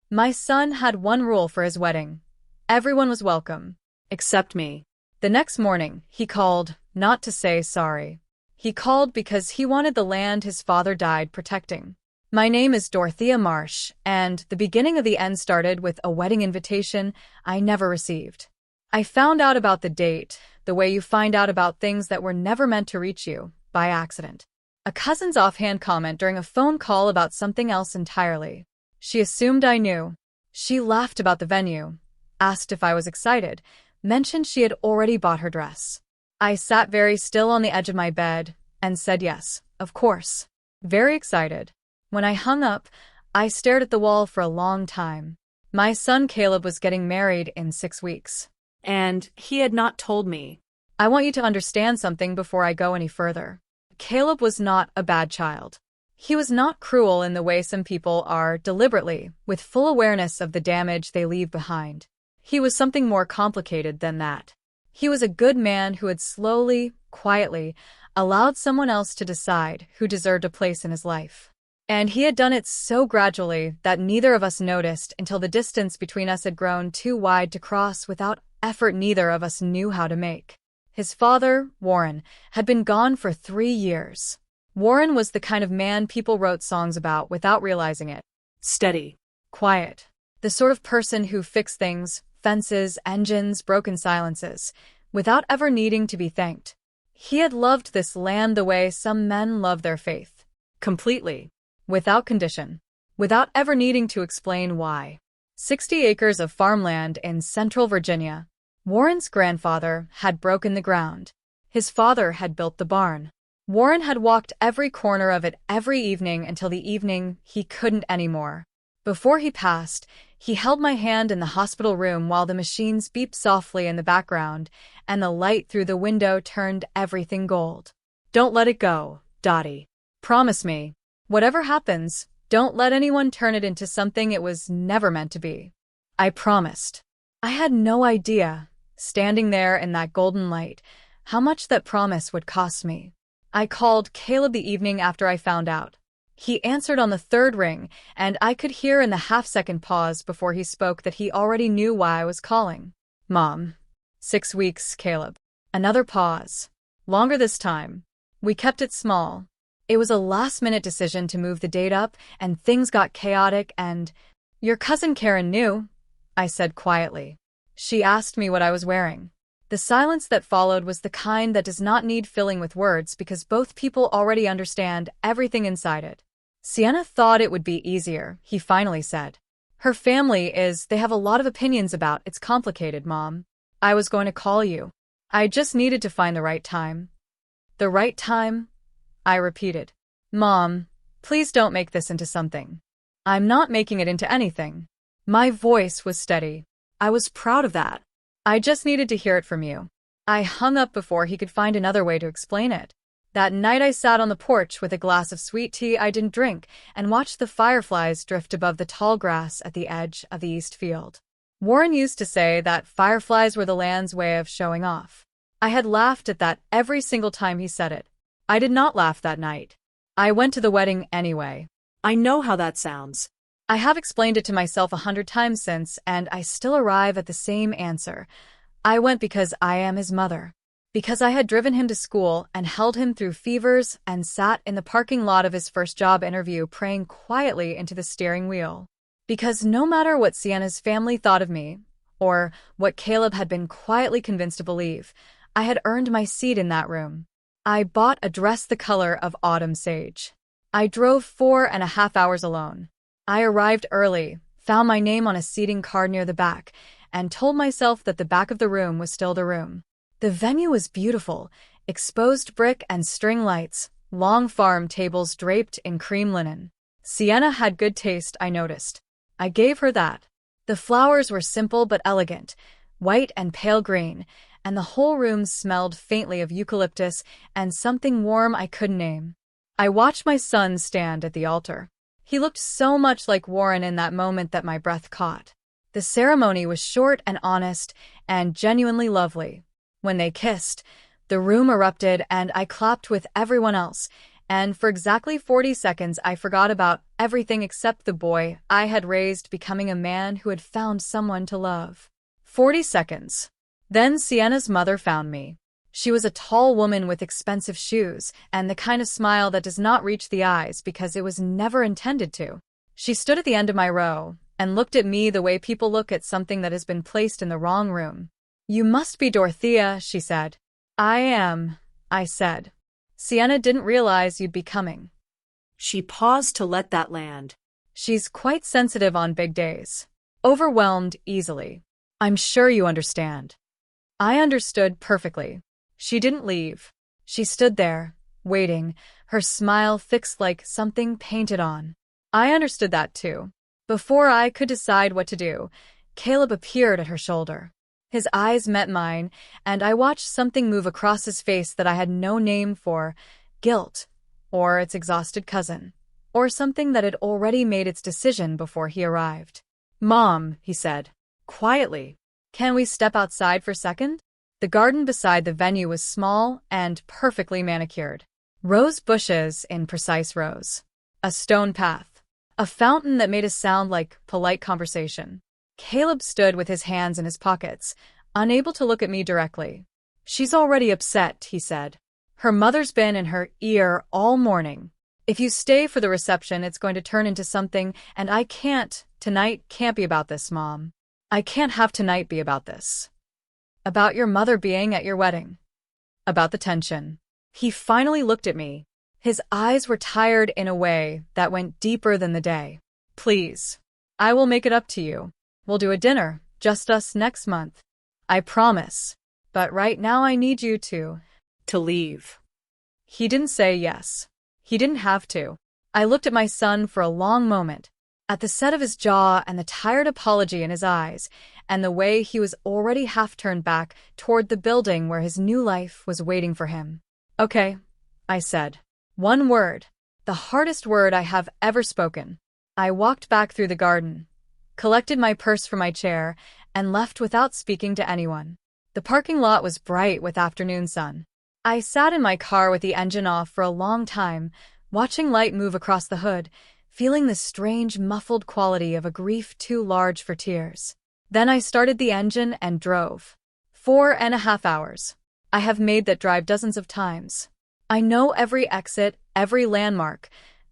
My son had one rule for his wedding. Everyone was welcome. Except me. The next morning, he called, not to say sorry. He called because he wanted the land his father died protecting. My name is Dorothea Marsh, and the beginning of the end started with a wedding invitation I never received. I found out about the date, the way you find out about things that were never meant to reach you, by accident. A cousin's offhand comment during a phone call about something else entirely. She assumed I knew. She laughed about the venue, asked if I was excited, mentioned she had already bought her dress. I sat very still on the edge of my bed and said yes, of course. Very excited. When I hung up, I stared at the wall for a long time. My son Caleb was getting married in 6 weeks. And he had not told me. I want you to understand something before I go any further. Caleb was not a bad child. He was not cruel in the way some people are, deliberately, with full awareness of the damage they leave behind. He was something more complicated than that. He was a good man who had slowly, quietly, allowed someone else to decide who deserved a place in his life. And he had done it so gradually that neither of us noticed until the distance between us had grown too wide to cross without effort neither of us knew how to make. His father, Warren, had been gone for 3 years. Warren was the kind of man people wrote songs about without realizing it. Steady. Quiet. The sort of person who fixed things, fences, engines, broken silences, without ever needing to be thanked. He had loved this land the way some men love their faith. Completely. Without condition. Without ever needing to explain why. 60 acres of farmland in central Virginia. Warren's grandfather had broken the ground. His father had built the barn. Warren had walked every corner of it every evening until the evening he couldn't anymore. Before he passed, he held my hand in the hospital room while the machines beeped softly in the background and the light through the window turned everything gold. Don't let it go, Dottie. Promise me. Whatever happens, don't let anyone turn it into something it was never meant to be. I promised. I had no idea, standing there in that golden light, how much that promise would cost me. I called Caleb the evening after I found out. He answered on the 3rd ring, and I could hear in the half-second pause before he spoke that he already knew why I was calling. Mom. 6 weeks, Caleb. Another pause. Longer this time. We kept it small. It was a last-minute decision to move the date up, and things got chaotic and— Your cousin Karen knew, I said quietly. She asked me what I was wearing. The silence that followed was the kind that does not need filling with words because both people already understand everything inside it. Sienna thought it would be easier, he finally said. Her family they have a lot of opinions about, it's complicated, Mom. I was going to call you. I just needed to find the right time. The right time? I repeated. Mom, please don't make this into something. I'm not making it into anything. My voice was steady. I was proud of that. I just needed to hear it from you. I hung up before he could find another way to explain it. That night I sat on the porch with a glass of sweet tea I didn't drink and watched the fireflies drift above the tall grass at the edge of the east field. Warren used to say that fireflies were the land's way of showing off. I had laughed at that every single time he said it. I did not laugh that night. I went to the wedding anyway. I know how that sounds. I have explained it to myself 100 times since, and I still arrive at the same answer. I went because I am his mother. Because I had driven him to school and held him through fevers and sat in the parking lot of his first job interview praying quietly into the steering wheel. Because no matter what Sienna's family thought of me, or what Caleb had been quietly convinced to believe, I had earned my seat in that room. I bought a dress the color of autumn sage. I drove 4.5 hours alone. I arrived early, found my name on a seating card near the back, and told myself that the back of the room was still the room. The venue was beautiful, exposed brick and string lights, long farm tables draped in cream linen. Sienna had good taste, I noticed. I gave her that. The flowers were simple but elegant, white and pale green, and the whole room smelled faintly of eucalyptus and something warm I couldn't name. I watched my son stand at the altar. He looked so much like Warren in that moment that my breath caught. The ceremony was short and honest and genuinely lovely. When they kissed, the room erupted and I clapped with everyone else, and for exactly 40 seconds I forgot about everything except the boy I had raised becoming a man who had found someone to love. 40 seconds. Then Sienna's mother found me. She was a tall woman with expensive shoes and the kind of smile that does not reach the eyes because it was never intended to. She stood at the end of my row and looked at me the way people look at something that has been placed in the wrong room. "You must be Dorothea," she said. "I am," I said. "Sienna didn't realize you'd be coming." She paused to let that land. She's quite sensitive on big days. Overwhelmed easily. "I'm sure you understand." I understood perfectly. She didn't leave. She stood there, waiting, her smile fixed like something painted on. I understood that too. Before I could decide what to do, Caleb appeared at her shoulder. His eyes met mine, and I watched something move across his face that I had no name for: guilt, or its exhausted cousin, or something that had already made its decision before he arrived. "Mom," he said, quietly, "can we step outside for a second?" The garden beside the venue was small and perfectly manicured. Rose bushes in precise rows. A stone path. A fountain that made a sound like polite conversation. Caleb stood with his hands in his pockets, unable to look at me directly. "She's already upset," he said. "Her mother's been in her ear all morning. If you stay for the reception, it's going to turn into something, and I can't. Tonight can't be about this, Mom. I can't have tonight be about this. About your mother being at your wedding. About the tension." He finally looked at me. His eyes were tired in a way that went deeper than the day. "Please. I will make it up to you. We'll do a dinner, just us, next month. I promise. But right now I need you to leave." He didn't say yes. He didn't have to. I looked at my son for a long moment, at the set of his jaw and the tired apology in his eyes, and the way he was already half turned back toward the building where his new life was waiting for him. "Okay," I said. One word. The hardest word I have ever spoken. I walked back through the garden, collected my purse from my chair, and left without speaking to anyone. The parking lot was bright with afternoon sun. I sat in my car with the engine off for a long time, watching light move across the hood, feeling the strange muffled quality of a grief too large for tears. Then I started the engine and drove. 4.5 hours. I have made that drive dozens of times. I know every exit, every landmark,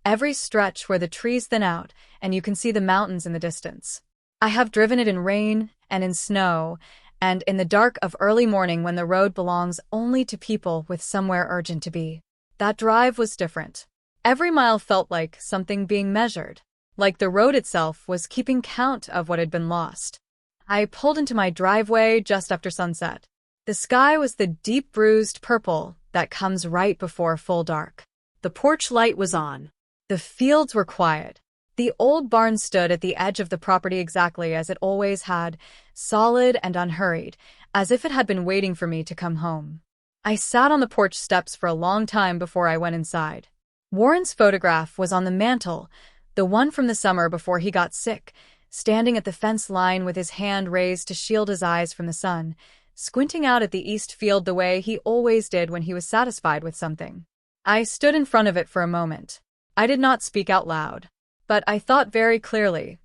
every stretch where the trees thin out and you can see the mountains in the distance. I have driven it in rain and in snow and in the dark of early morning when the road belongs only to people with somewhere urgent to be. That drive was different. Every mile felt like something being measured, like the road itself was keeping count of what had been lost. I pulled into my driveway just after sunset. The sky was the deep bruised purple that comes right before full dark. The porch light was on. The fields were quiet. The old barn stood at the edge of the property exactly as it always had, solid and unhurried, as if it had been waiting for me to come home. I sat on the porch steps for a long time before I went inside. Warren's photograph was on the mantel, the one from the summer before he got sick, standing at the fence line with his hand raised to shield his eyes from the sun, squinting out at the east field the way he always did when he was satisfied with something. I stood in front of it for a moment. I did not speak out loud, but I thought very clearly.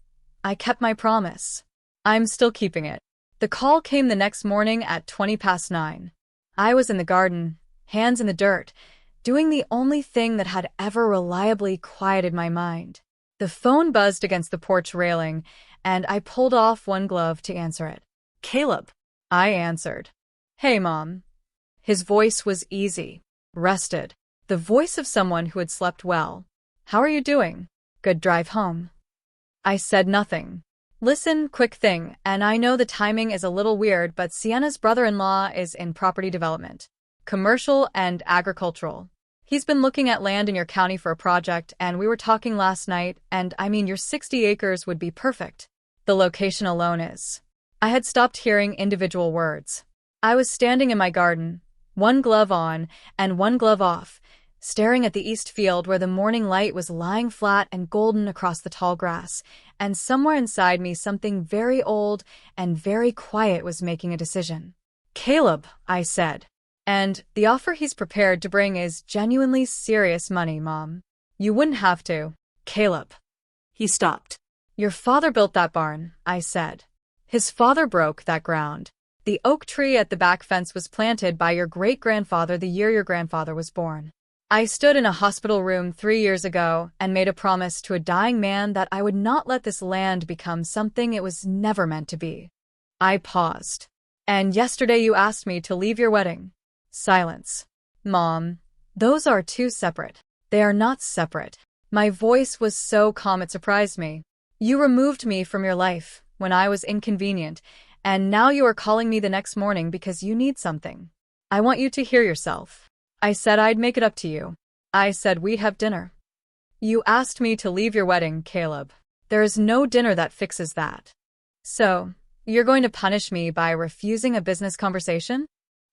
I kept my promise. I'm still keeping it. The call came the next morning at 9:20. I was in the garden, hands in the dirt, doing the only thing that had ever reliably quieted my mind. The phone buzzed against the porch railing, and I pulled off one glove to answer it. "Caleb," I answered. "Hey, Mom." His voice was easy, rested, the voice of someone who had slept well. "How are you doing? Good drive home?" I said nothing. "Listen, quick thing, and I know the timing is a little weird, but Sienna's brother-in-law is in property development, commercial and agricultural. He's been looking at land in your county for a project, and we were talking last night, and I mean your 60 acres would be perfect. The location alone is." I had stopped hearing individual words. I was standing in my garden, one glove on and one glove off, staring at the east field where the morning light was lying flat and golden across the tall grass, and somewhere inside me something very old and very quiet was making a decision. "Caleb," I said. And the offer he's prepared to bring is genuinely serious money, Mom. You wouldn't have to. Caleb. He stopped. Your father built that barn, I said. His father broke that ground. The oak tree at the back fence was planted by your great-grandfather the year your grandfather was born. I stood in a hospital room 3 years ago and made a promise to a dying man that I would not let this land become something it was never meant to be. I paused. And yesterday you asked me to leave your wedding. Silence. Mom, those are two separate. They are not separate. My voice was so calm it surprised me. You removed me from your life when I was inconvenient, and now you are calling me the next morning because you need something. I want you to hear yourself. I said I'd make it up to you. I said we'd have dinner. You asked me to leave your wedding, Caleb. There is no dinner that fixes that. So, you're going to punish me by refusing a business conversation?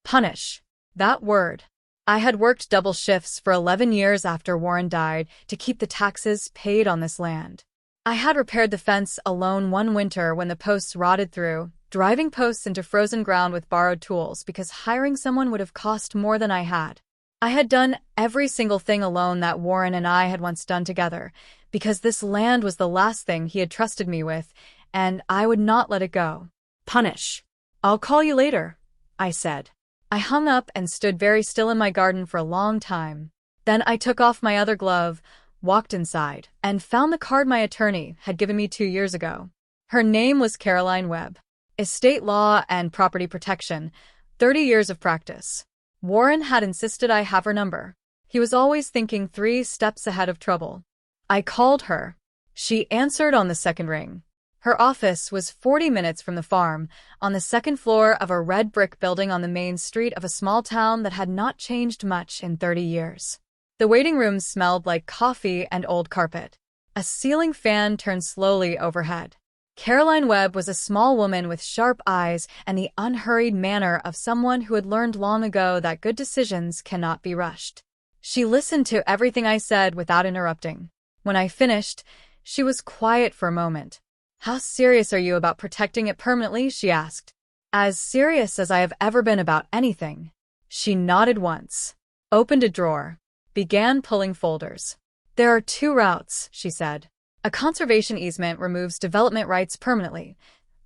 Punish. That word. I had worked double shifts for 11 years after Warren died to keep the taxes paid on this land. I had repaired the fence alone one winter when the posts rotted through, driving posts into frozen ground with borrowed tools because hiring someone would have cost more than I had. I had done every single thing alone that Warren and I had once done together, because this land was the last thing he had trusted me with, and I would not let it go. Punish. I'll call you later, I said. I hung up and stood very still in my garden for a long time. Then I took off my other glove, walked inside, and found the card my attorney had given me 2 years ago. Her name was Caroline Webb. Estate law and property protection, 30 years of practice. Warren had insisted I have her number. He was always thinking 3 steps ahead of trouble. I called her. She answered on the second ring. Her office was 40 minutes from the farm, on the second floor of a red brick building on the main street of a small town that had not changed much in 30 years. The waiting room smelled like coffee and old carpet. A ceiling fan turned slowly overhead. Caroline Webb was a small woman with sharp eyes and the unhurried manner of someone who had learned long ago that good decisions cannot be rushed. She listened to everything I said without interrupting. When I finished, she was quiet for a moment. How serious are you about protecting it permanently? She asked. As serious as I have ever been about anything. She nodded once, opened a drawer, began pulling folders. There are 2 routes, she said. A conservation easement removes development rights permanently.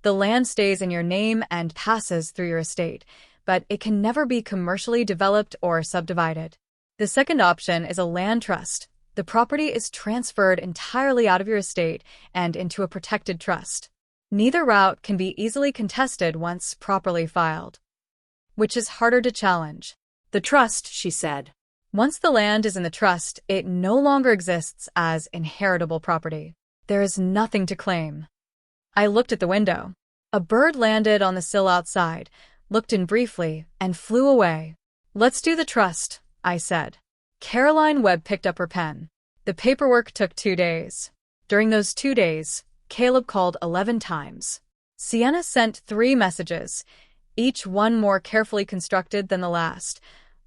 The land stays in your name and passes through your estate, but it can never be commercially developed or subdivided. The second option is a land trust. The property is transferred entirely out of your estate and into a protected trust. Neither route can be easily contested once properly filed. Which is harder to challenge? The trust, she said. Once the land is in the trust, it no longer exists as inheritable property. There is nothing to claim. I looked at the window. A bird landed on the sill outside, looked in briefly, and flew away. Let's do the trust, I said. Caroline Webb picked up her pen. The paperwork took 2 days. During those 2 days, Caleb called 11 times. Sienna sent 3 messages, each one more carefully constructed than the last,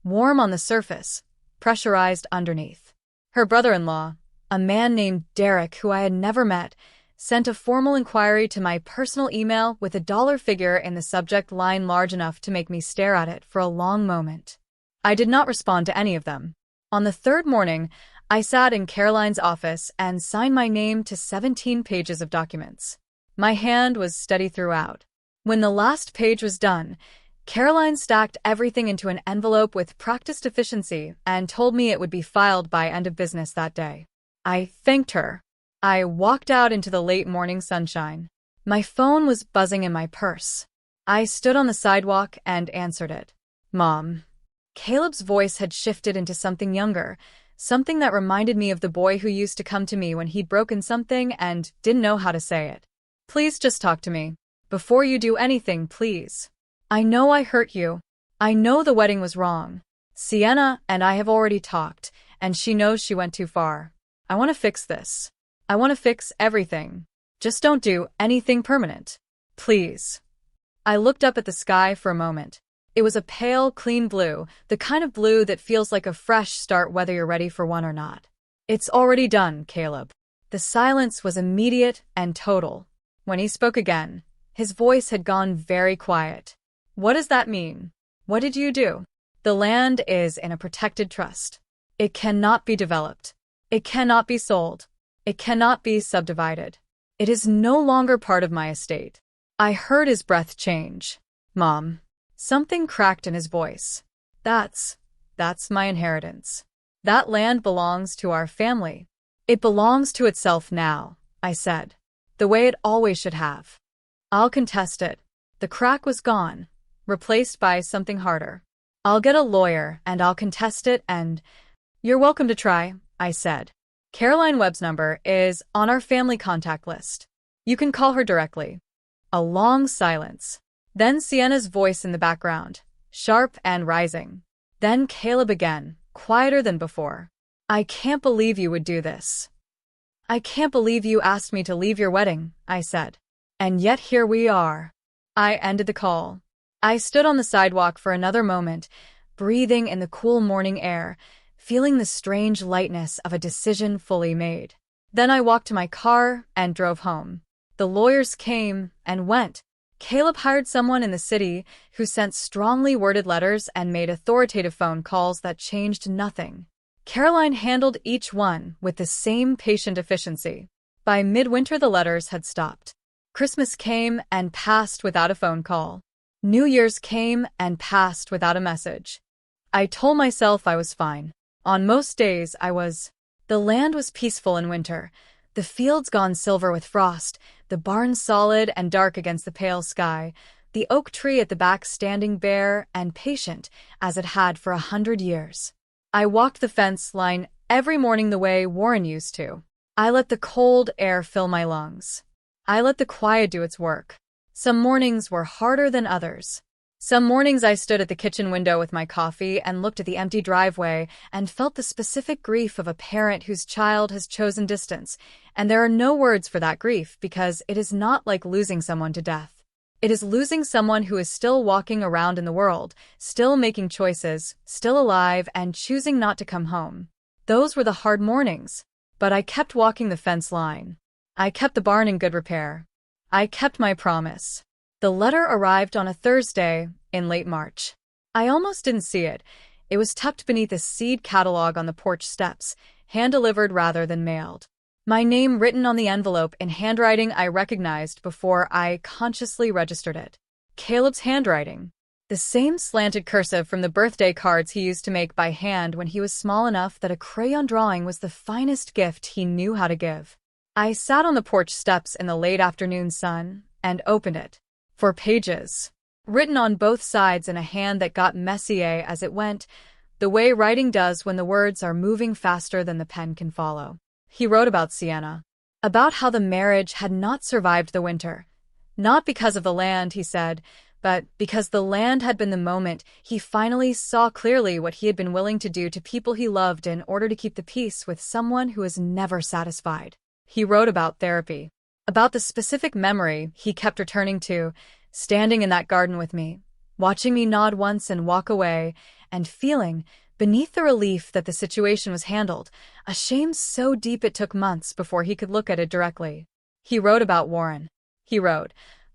warm on the surface, pressurized underneath. Her brother-in-law, a man named Derek who I had never met, sent a formal inquiry to my personal email with a dollar figure in the subject line large enough to make me stare at it for a long moment. I did not respond to any of them. On the 3rd morning, I sat in Caroline's office and signed my name to 17 pages of documents. My hand was steady throughout. When the last page was done, Caroline stacked everything into an envelope with practiced efficiency and told me it would be filed by end of business that day. I thanked her. I walked out into the late morning sunshine. My phone was buzzing in my purse. I stood on the sidewalk and answered it. Mom. Caleb's voice had shifted into something younger, something that reminded me of the boy who used to come to me when he'd broken something and didn't know how to say it. Please just talk to me. Before you do anything, please. I know I hurt you. I know the wedding was wrong. Sienna and I have already talked, and she knows she went too far. I want to fix this. I want to fix everything. Just don't do anything permanent. Please. I looked up at the sky for a moment. It was a pale, clean blue, the kind of blue that feels like a fresh start whether you're ready for one or not. It's already done, Caleb. The silence was immediate and total. When he spoke again, his voice had gone very quiet. What does that mean? What did you do? The land is in a protected trust. It cannot be developed. It cannot be sold. It cannot be subdivided. It is no longer part of my estate. I heard his breath change. Mom. Something cracked in his voice. That's my inheritance. That land belongs to our family. It belongs to itself now, I said. The way it always should have. I'll contest it. The crack was gone, replaced by something harder. I'll get a lawyer and I'll contest it and… You're welcome to try, I said. Caroline Webb's number is on our family contact list. You can call her directly. A long silence. Then Sienna's voice in the background, sharp and rising. Then Caleb again, quieter than before. I can't believe you would do this. I can't believe you asked me to leave your wedding, I said. And yet here we are. I ended the call. I stood on the sidewalk for another moment, breathing in the cool morning air, feeling the strange lightness of a decision fully made. Then I walked to my car and drove home. The lawyers came and went. Caleb hired someone in the city who sent strongly worded letters and made authoritative phone calls that changed nothing. Caroline handled each one with the same patient efficiency. By midwinter, the letters had stopped. Christmas came and passed without a phone call. New Year's came and passed without a message. I told myself I was fine. On most days, I was. The land was peaceful in winter, the fields gone silver with frost, the barn solid and dark against the pale sky, the oak tree at the back standing bare and patient as it had for 100 years. I walked the fence line every morning the way Warren used to. I let the cold air fill my lungs. I let the quiet do its work. Some mornings were harder than others. Some mornings I stood at the kitchen window with my coffee and looked at the empty driveway and felt the specific grief of a parent whose child has chosen distance, and there are no words for that grief because it is not like losing someone to death. It is losing someone who is still walking around in the world, still making choices, still alive, and choosing not to come home. Those were the hard mornings, but I kept walking the fence line. I kept the barn in good repair. I kept my promise. The letter arrived on a Thursday in late March. I almost didn't see it. It was tucked beneath a seed catalog on the porch steps, hand-delivered rather than mailed. My name written on the envelope in handwriting I recognized before I consciously registered it. Caleb's handwriting. The same slanted cursive from the birthday cards he used to make by hand when he was small enough that a crayon drawing was the finest gift he knew how to give. I sat on the porch steps in the late afternoon sun and opened it. 4 pages. Written on both sides in a hand that got messier as it went, the way writing does when the words are moving faster than the pen can follow. He wrote about Sienna. About how the marriage had not survived the winter. Not because of the land, he said, but because the land had been the moment he finally saw clearly what he had been willing to do to people he loved in order to keep the peace with someone who is never satisfied. He wrote about therapy. About the specific memory he kept returning to, standing in that garden with me, watching me nod once and walk away, and feeling, beneath the relief that the situation was handled, a shame so deep it took months before he could look at it directly. He wrote about Warren. He wrote,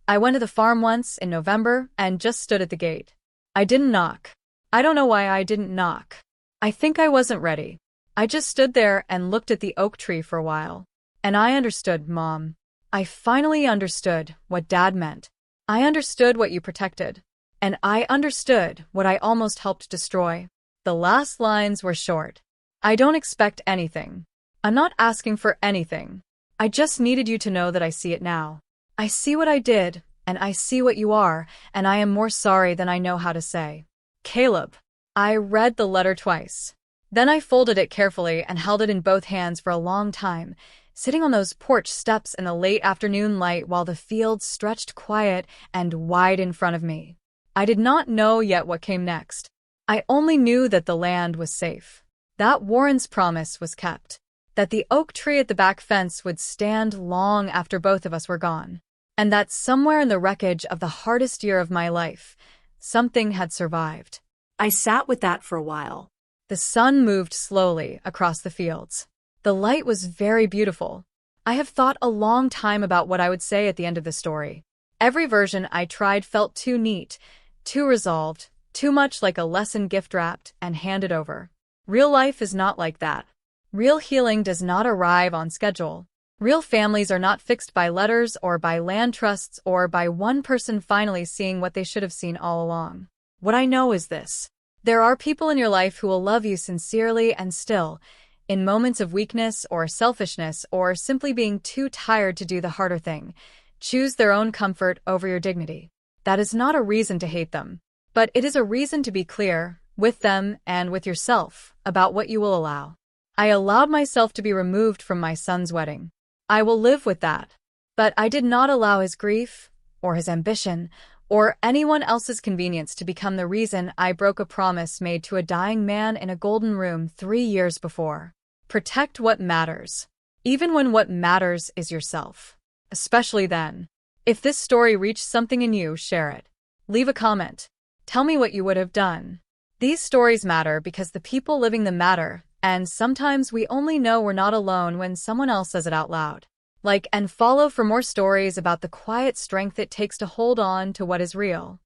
I went to the farm once in November and just stood at the gate. I didn't knock. I don't know why I didn't knock. I think I wasn't ready. I just stood there and looked at the oak tree for a while. And I understood, Mom. I finally understood what Dad meant. I understood what you protected. And I understood what I almost helped destroy. The last lines were short. I don't expect anything. I'm not asking for anything. I just needed you to know that I see it now. I see what I did, and I see what you are, and I am more sorry than I know how to say. Caleb. I read the letter twice. Then I folded it carefully and held it in both hands for a long time, sitting on those porch steps in the late afternoon light while the fields stretched quiet and wide in front of me. I did not know yet what came next. I only knew that the land was safe, that Warren's promise was kept, that the oak tree at the back fence would stand long after both of us were gone, and that somewhere in the wreckage of the hardest year of my life, something had survived. I sat with that for a while. The sun moved slowly across the fields. The light was very beautiful. I have thought a long time about what I would say at the end of the story. Every version I tried felt too neat, too resolved, Too much like a lesson gift-wrapped and handed over. Real life is not like that. Real healing does not arrive on schedule. Real families are not fixed by letters or by land trusts or by one person finally seeing what they should have seen all along. What I know is this. There are people in your life who will love you sincerely and still, in moments of weakness or selfishness or simply being too tired to do the harder thing, choose their own comfort over your dignity. That is not a reason to hate them, but it is a reason to be clear, with them and with yourself, about what you will allow. I allowed myself to be removed from my son's wedding. I will live with that. But I did not allow his grief, or his ambition, or anyone else's convenience to become the reason I broke a promise made to a dying man in a golden room 3 years before. Protect what matters, even when what matters is yourself. Especially then. If this story reached something in you, share it. Leave a comment. Tell me what you would have done. These stories matter because the people living them matter, and sometimes we only know we're not alone when someone else says it out loud. Like and follow for more stories about the quiet strength it takes to hold on to what is real.